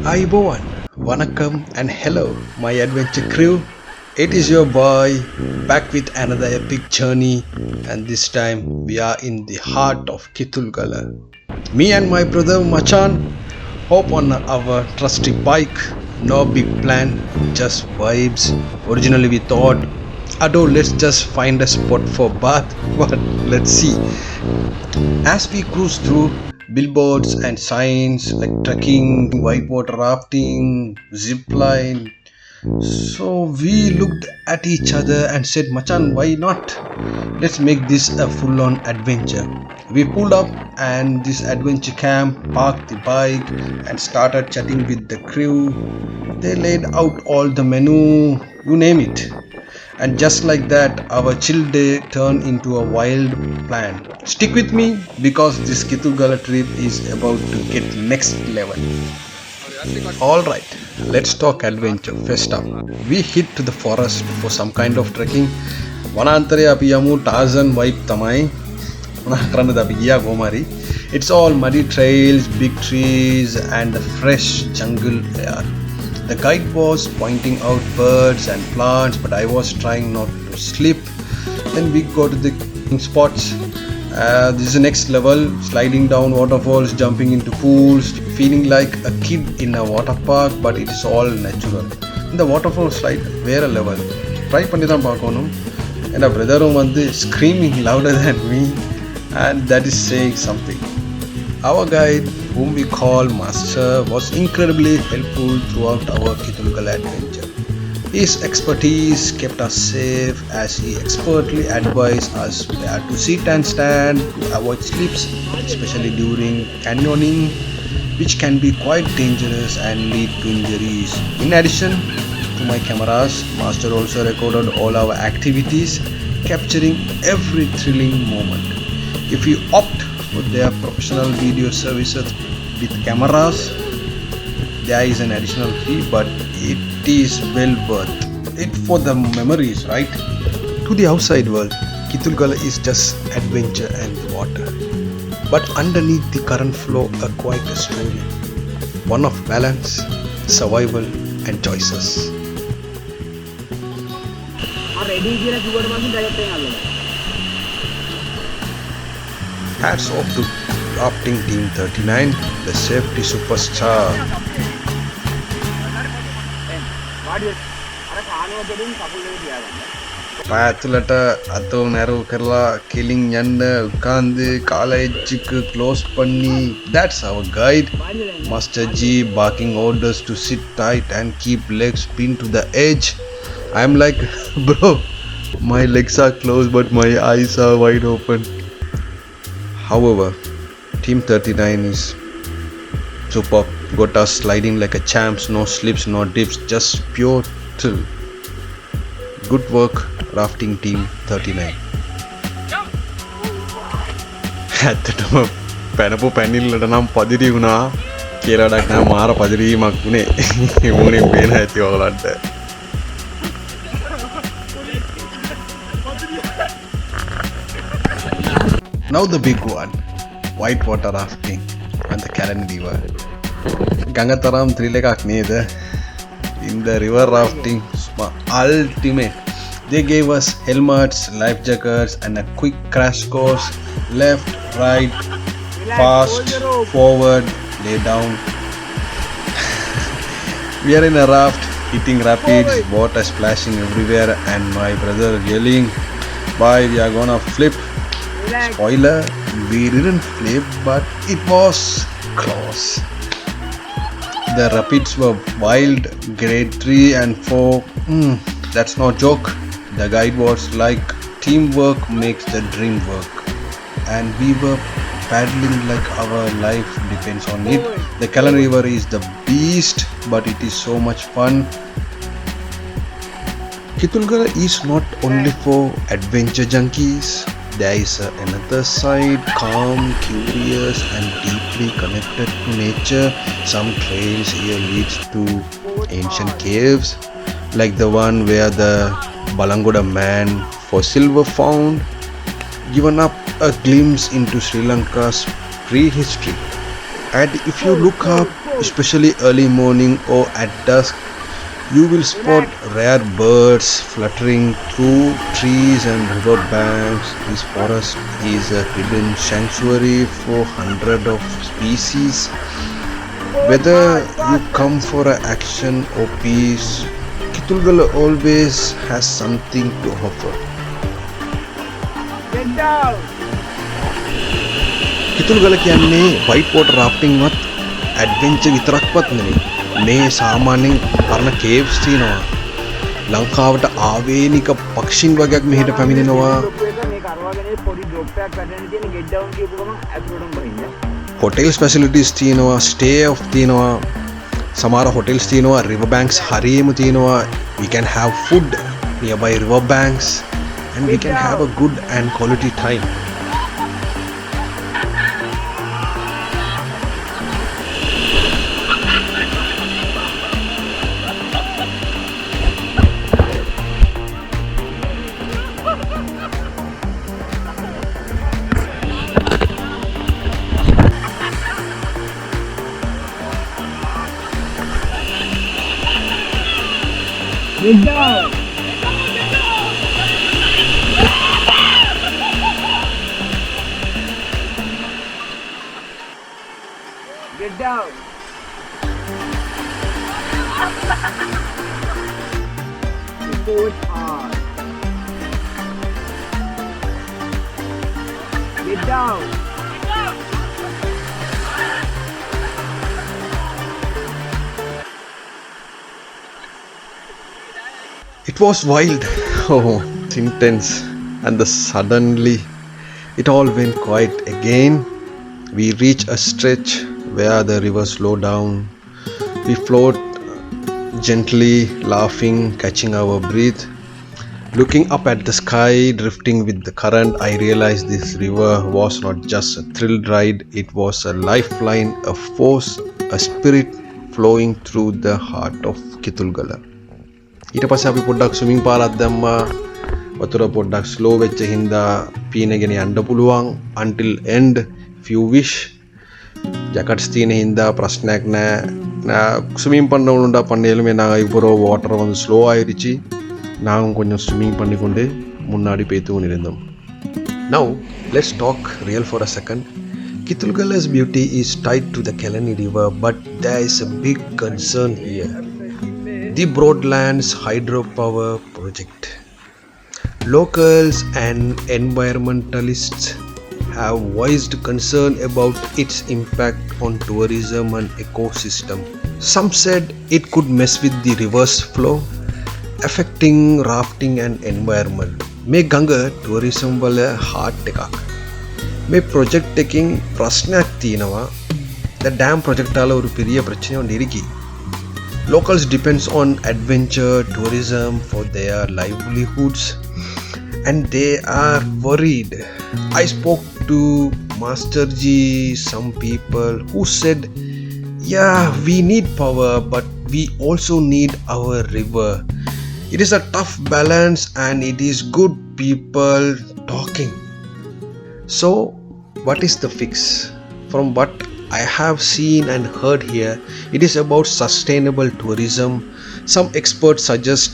Aibowan, Vanakkam and hello, my adventure crew. It is your boy back with another epic journey, and this time we are in the heart of Kitulgala. Me and my brother Machan hop on our trusty bike. No big plan, just vibes. Originally we thought, Ado, let's just find a spot for bath, but let's see. As we cruise through billboards and signs like trekking, whitewater rafting, zip line, so we looked at each other and said, Machan, why not? Let's make this a full on adventure. We pulled up and this adventure camp, parked the bike, and started chatting with the crew. They laid out all the menu, you name it. And just like that, our chill day turned into a wild plan. Stick with me because this Kitulgala trip is about to get next level. Alright, let's talk adventure. First up, we hit to the forest for some kind of trekking. Vanantare api yamu Tarzan vibe tamai. It's all muddy trails, big trees, and the fresh jungle air. The guide was pointing out birds and plants, but I was trying not to slip. Then we go to the spots. This is the next level, sliding down waterfalls, jumping into pools, feeling like a kid in a water park, but it is all natural. In the waterfall slide, வேற level. Try பண்ணி தான் பார்க்கணும். And a brother வந்து screaming louder than me, and that is saying something. Our guide, whom we call Master, was incredibly helpful throughout our Kitulgala adventure. His expertise kept us safe as he expertly advised us where to sit and stand to avoid slips, especially during canyoning, which can be quite dangerous and lead to injuries. In addition to my cameras, Master also recorded all our activities, capturing every thrilling moment. If you opt for their professional video services with cameras, there is an additional fee, but it is well worth it for the memories, right? To the outside world, Kitulgala is just adventure and water, but underneath the current flow are quite a story, one of balance, survival and choices. Hats off to Rafting Team 39, the safety superstar. පැතුලට අතෝ narrow කරලා කෙලින් යන්න උකාන්ද කාලෙජ්ජික close පන්නි. That's our guide, Master G, barking orders to sit tight and keep legs pinned to the edge. I'm like, bro, my legs are closed but my eyes are wide open. However, Team 39 is superb. Got us sliding like a champs, no slips, no dips, just pure thrill. Good work, Rafting Team 39. ඇත්තටම පැනපු පැනිල්ලට නම් පදිරි වුණා කියලාඩක් නෑ මාර පදිරීමක් වුණේ. මූණේ පේන ඇති ඔයාලන්ට. Now the big one, whitewater rafting on the Karan River. Gangataram thrill එකක් නේද? In the river rafting, ultimate. They gave us helmets, life jackets and a quick crash course. Left, right, fast, forward, lay down. We are in a raft, hitting rapids, water splashing everywhere and my brother yelling, "Bye, we are gonna flip." Spoiler, we didn't flip, but it was close. The rapids were wild, grade 3 and 4. That's no joke. The guide was like, teamwork makes the dream work. And we were paddling like our life depends on it. The Kalan River is the beast, but it is so much fun. Kitulgala is not only for adventure junkies. There is another side, calm, curious and deeply connected to nature. Some trails here leads to ancient caves, like the one where the Balangoda man fossil were found, giving up a glimpse into Sri Lanka's prehistory. And if you look up, especially early morning or at dusk. You will spot rare birds fluttering through trees and river banks. This forest is a hidden sanctuary for hundreds of species. Whether you come for action or peace, Kitulgala always has something to offer. Kitulgala කියන්නේ white water rafting වත් adventure විතරක්වත් නෙමෙයි. මේ සාමාන්‍යයෙන් පරණ caves තියෙනවා. ලංකාවට ආවේනික පක්ෂීන් වගේක් මෙහෙට පැමිණෙනවා. hotels facilities තියෙනවා, stay off තියෙනවා. සමහර hotels තියෙනවා, river banks හරියම තියෙනවා. We can have food nearby river banks and we can have a good and quality time. Get down! Get down! Report hard. Get down! It was wild, oh, intense, and suddenly it all went quiet again. We reached a stretch where the river slowed down. We float gently, laughing, catching our breath. Looking up at the sky, drifting with the current, I realized this river was not just a thrill ride, it was a lifeline, a force, a spirit flowing through the heart of Kitulgala. ඊට පස්සේ අපි පොඩ්ඩක් swimming පාරක් දැම්මා. වතුර පොඩ්ඩක් slow වෙච්ච හින්දා පීනගෙන යන්න පුළුවන් until end if you wish. ජැකට්ස් තියෙන හින්දා ප්‍රශ්නයක් නැහැ. ஸ்விமிங் பண்ணவனுண்டா பண்ணையிலுமே நாங்கள் இப்போ வாட்டர் வந்து ஸ்லோ ஆயிடுச்சு. நாங்கள் கொஞ்சம் ஸ்விம்மிங் பண்ணிக்கொண்டு முன்னாடி பேத்து கொண்டிருந்தோம். Now let's talk real for a second. Kitulgala's beauty is tied to the Kalani river, but there is a big concern here. The Broadlands hydropower project. Locals and environmentalists have voiced concern about its impact on tourism and ecosystem. Some said it could mess with the river's flow, affecting rafting and environment. මේ ගඟ tourism වල heart එකක්. මේ project එකකින් ප්‍රශ්නයක් තියෙනවා. The dam project වල ஒரு பெரிய பிரச்சனை ஒன்று இருக்கு. Locals depends on adventure tourism for their livelihoods and they are worried. I spoke to Master Ji, some people who said, yeah, we need power but we also need our river. It is a tough balance and it is good people talking. So what is the fix? From what I have seen and heard here, it is about sustainable tourism. Some experts suggest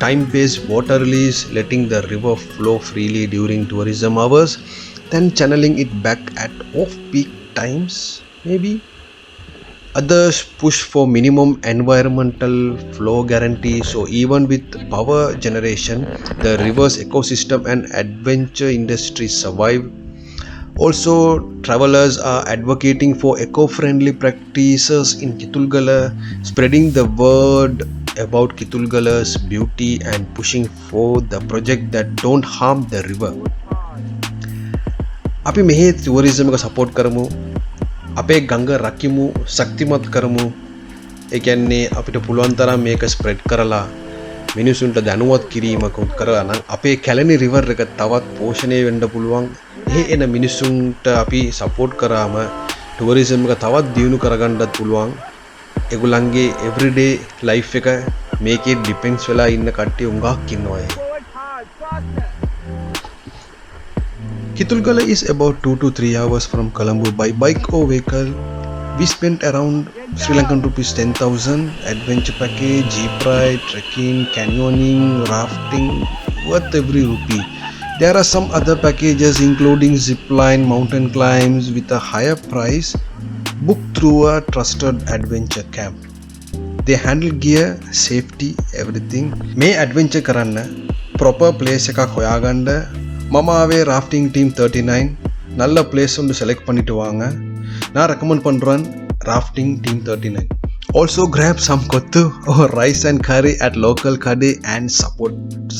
time-based water release, letting the river flow freely during tourism hours, then channeling it back at off-peak times, maybe. Others push for minimum environmental flow guarantee, so even with power generation, the river's ecosystem and adventure industry survive. Also, travelers are advocating for eco-friendly practices in Kitulgala, spreading the word about Kitulgala's beauty and pushing for the project that don't harm the river. අපි මෙහි tourism එක support කරමු. අපේ ගඟ රකිමු, ශක්තිමත් කරමු. ඒ කියන්නේ අපිට පුළුවන් තරම් මේක spread කරලා මිනිසුන්ට දැනුවත් කිරීමක් කරලා නම් අපේ කැලණි river එක තවත් පෝෂණය වෙන්න පුළුවන්. ඒ එන මිනිසුන්ට අපි support කරාම tourism එක තවත් දියුණු කරගන්නත් පුළුවන්. ඒගොල්ලන්ගේ everyday life එක මේකේ depends වෙලා ඉන්න කට්ටිය උඟක් ඉන්නවා. Kitulgala is about 2 to 3 hours from Colombo by bike or vehicle. We spent around Sri Lankan rupees 10,000. Adventure package, jeep ride, trekking, canyoning, rafting, worth every rupee. There are some other packages including zipline, mountain climbs with a higher price. Book through a trusted adventure camp. They handle gear, safety, everything. May adventure karanna proper place ekak hoyaganda mama ave rafting team 39 நல்ல place ஒன்று select பண்ணிட்டு வாங்க. நான் recommend பண்றேன் rafting team 39. Also grab some kottu or rice and curry at local kadai and support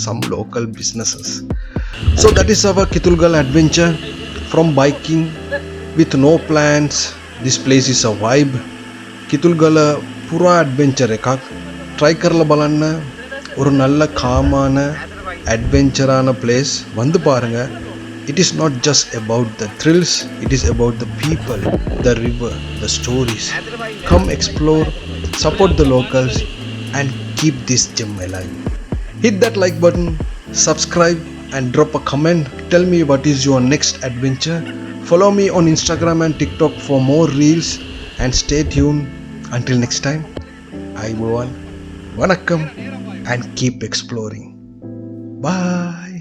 some local businesses. So that is our Kitulgala adventure. From biking with no plans, this place is a vibe. Kitulgala पूरा adventure ekak try करला බලන්න ஒரு நல்ல காமான adventure-ஆன place வந்து பாருங்க. It is not just about the thrills, it is about the people, the river, the stories. Come explore, support the locals and keep this gem alive. Hit that like button, subscribe and drop a comment. Tell me what is your next adventure. Follow me on Instagram and TikTok for more reels and stay tuned. Until next time, I Bhuvan, Vanakkam and keep exploring. Bye.